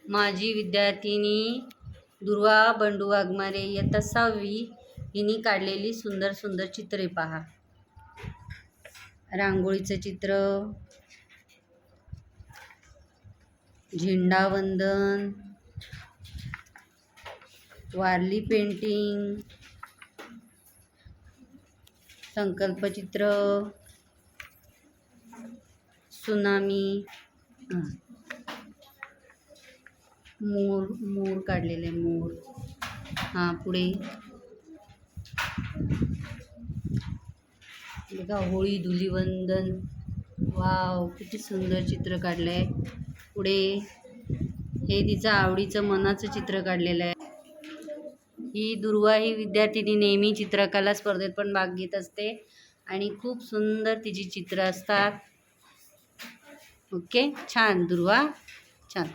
माझी विद्यार्थिनी दुर्वा बंडू वाघमारे इयत्ता 6वी हिने काढलेली सुंदर सुंदर चित्रे पहा. रांगोळीचं चित्र, झेंडावंदन, वारली पेंटिंग, संकल्पचित्र, सुनामी, मोर काढलेले मोर. पुढे बघा होळी धुलीवंदन. वाव, किती सुंदर चित्र काढलंय. पुढे हे तिचं आवडीचं मनाचं चित्र काढलेलं आहे. ही दुर्वा ही विद्यार्थिनी नेहमी चित्रकला स्पर्धेत पण भाग घेत असते आणि खूप सुंदर तिची चित्र असतात. ओके, छान दुर्वा, छान.